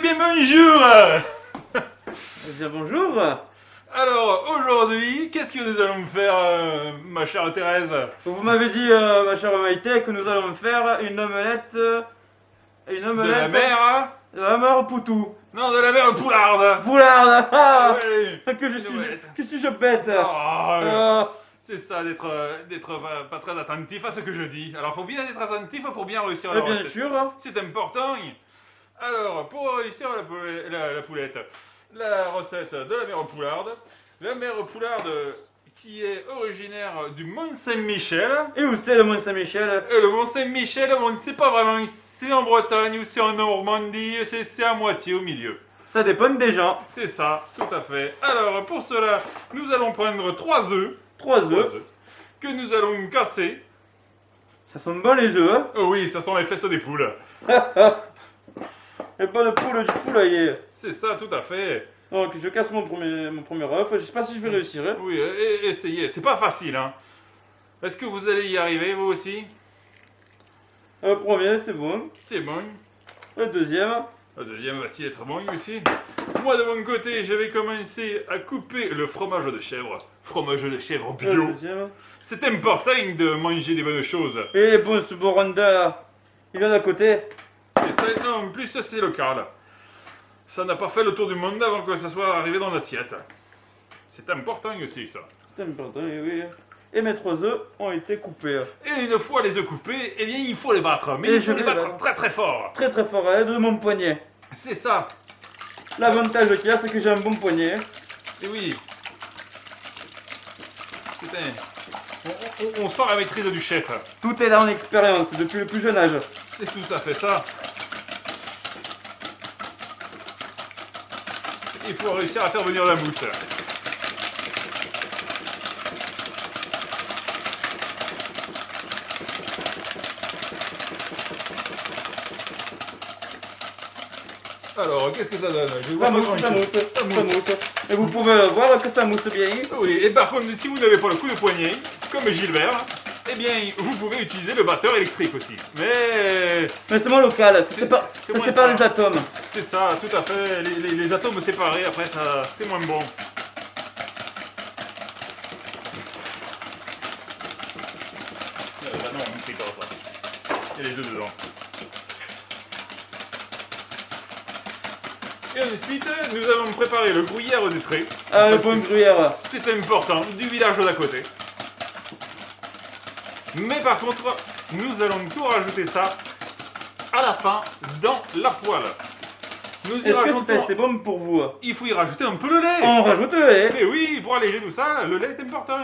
bien bonjour. Eh bien bonjour. Alors aujourd'hui, qu'est-ce que nous allons faire, ma chère Thérèse? Vous m'avez dit, ma chère Maïté, que nous allons faire une omelette. De la mer, hein? De la mer Poutou. Non, de la mer poularde. Poularde. Ah, Ouais. que je Une suis, omelette. que suis-je bête. Oh, c'est ça, d'être pas très attentif à ce que je dis. Alors faut bien être attentif pour bien réussir la bien recette. sûr. C'est important. Alors, pour réussir la poulette, la recette de la mer poularde. La mer poularde qui est originaire du Mont Saint-Michel. Et où c'est le Mont Saint-Michel? Et le Mont Saint-Michel, on ne sait pas vraiment si c'est en Bretagne ou c'est en Normandie, c'est à moitié au milieu. Ça dépend des gens. C'est ça, tout à fait. Alors, pour cela, nous allons prendre 3 œufs. 3 œufs. Que nous allons casser. Ça sent bon les œufs, hein? Oh oui, ça sent les fesses des poules. Et pas de poule du poulailler. C'est ça, tout à fait. Donc je casse mon premier œuf. Je sais pas si je vais réussir. Hein. Oui, essayez. C'est pas facile, hein. Est-ce que vous allez y arriver, vous aussi? Le premier, c'est bon. C'est bon. Le deuxième. Le deuxième va-t-il être bon aussi? Moi, de mon côté, je vais commencer à couper le fromage de chèvre. Fromage de chèvre Le bio. deuxième. C'est important de manger des bonnes choses. Et bon, ce Boranda là, il vient d'à côté. Et ça, non, en plus, ça, c'est local. Ça n'a pas fait le tour du monde avant que ça soit arrivé dans l'assiette. C'est important aussi, ça. C'est important, oui. Et mes 3 œufs ont été coupés. Et une fois les œufs coupés, eh bien, il faut les battre. Mais Et il je faut les vais battre battre. très très fort. Très très fort à l'aide de mon poignet. C'est ça. L'avantage qu'il y a, c'est que j'ai un bon poignet. Et oui. Putain. On sent la maîtrise du chef. Tout est dans l'expérience, depuis le plus jeune âge. C'est tout à fait ça. Il faut réussir à faire venir la mousse. Alors, qu'est-ce que ça donne? Je vois Ça pas mousse, grand-chose. ça mousse, Ça ça mousse. mousse. Et vous pouvez le voir que ça mousse bien. Oui, et par contre, si vous n'avez pas le coup de poignet, comme Gilbert, eh bien, vous pouvez utiliser le batteur électrique aussi. Mais Mais c'est moins local, c'est pas, c'est moins c'est pas ça. les atomes. c'est ça, tout à fait. Les atomes séparés, après, ça, c'est moins bon. Là, non, on ne fait pas ça. Il y a les œufs dedans. Et ensuite, nous allons préparer le gruyère des frais. Ah, le Parce bon que gruyère. c'est important, du village d'à côté. Mais par contre, nous allons tout rajouter ça à la fin dans la poêle. Nous y Est-ce que rajoutons. c'est bon pour vous? Il faut y rajouter un peu le lait. On rajoute le lait. Mais oui, pour alléger tout ça, le lait est important.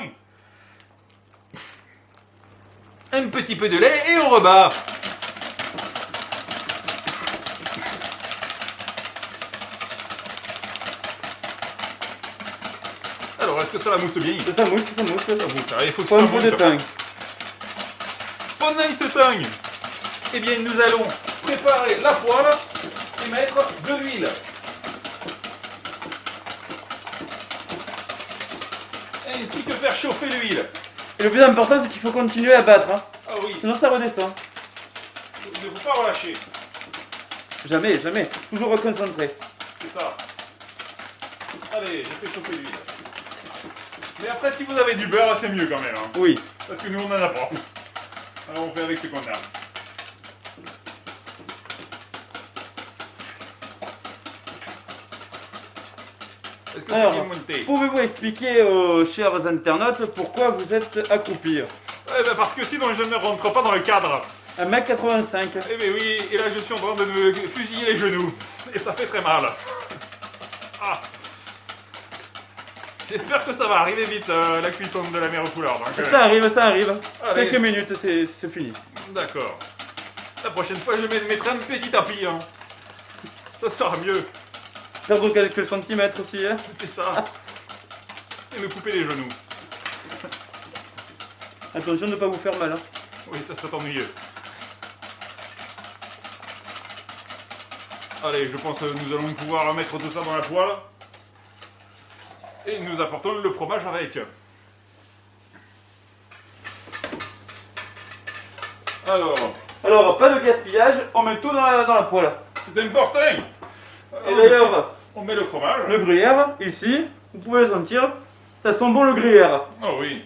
Un petit peu de lait et on rebat. Alors, est-ce que ça la mousse bien? Ça mousse, ça mousse. Ça mousse, il faut que Faut ça un peu de monte. pain. Pendant ce temps, eh bien, nous allons préparer la poêle et mettre de l'huile. Ainsi que faire chauffer l'huile. Et le plus important, c'est qu'il faut continuer à battre. Hein. Ah oui, Sinon, ça redescend. il ne faut pas relâcher. Jamais, jamais. Toujours reconcentré. C'est ça. Allez, je fais chauffer l'huile. Mais après, si vous avez du beurre, c'est mieux quand même. Hein. Oui. Parce que nous, on n'en a pas. Alors, on fait avec ce qu'on a. Est-ce que Alors, c'est bien monté? pouvez-vous expliquer aux chers internautes pourquoi vous êtes accroupis? Eh ben, parce que sinon, je ne rentre pas dans le cadre. 1m85. Eh bien oui, et là je suis en train de me fusiller les genoux. Et ça fait très mal. Ah. J'espère que ça va arriver vite, la cuisson de la mer aux couleurs. Donc, Ça arrive, ça arrive. Allez. Quelques minutes, c'est fini. D'accord. La prochaine fois, je mettrai un petit tapis. Hein. Ça sera mieux. Perdre quelques centimètres aussi. Hein. C'est ça. Et me couper les genoux. Attention de ne pas vous faire mal. Hein. Oui, ça serait ennuyeux. Allez, je pense que nous allons pouvoir mettre tout ça dans la poêle. Et nous apportons le fromage avec. Alors, pas de gaspillage, on met tout dans la poêle. C'est important. d'ailleurs On met le fromage. le gruyère, ici, vous pouvez le sentir, ça sent bon le gruyère. Oh oui,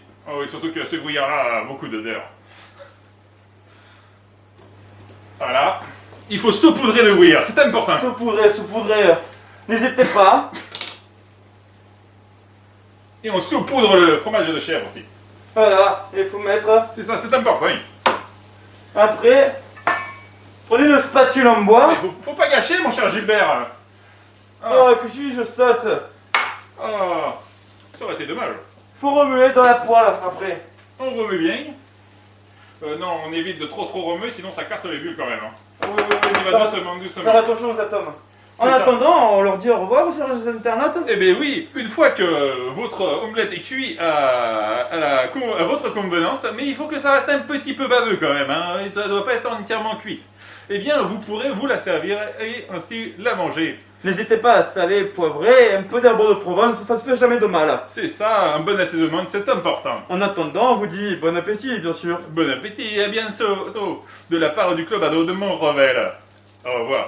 surtout que ce gruyère-là a beaucoup d'odeur. Voilà. Il faut saupoudrer le gruyère, c'est important. Saupoudrer, n'hésitez pas. Et on saupoudre le fromage de chèvre aussi. Voilà, il faut mettre. C'est ça, c'est important, oui. Après, prenez une spatule en bois. Mais faut pas gâcher, mon cher Gilbert. Oh, que je saute. Ah, ça aurait été dommage. Faut remuer dans la poêle après. On remet bien. Non, on évite de trop remuer, sinon ça casse les bulles quand même. Hein. Oui, On y va doucement. faire attention aux atomes. En C'est ça. attendant, on leur dit au revoir sur les internautes. Eh bien oui, une fois que votre omelette est cuite à votre convenance, mais il faut que ça reste un petit peu baveux quand même, hein, ça ne doit pas être entièrement cuit. Eh bien, vous pourrez vous la servir et ainsi la manger. N'hésitez pas à saler, poivrer, un peu d'herbe de Provence, ça ne fait jamais de mal. C'est ça, un bon assaisonnement, c'est important. En attendant, on vous dit bon appétit, bien sûr. Bon appétit et à bientôt de la part du club ado de Montrevel. Au revoir.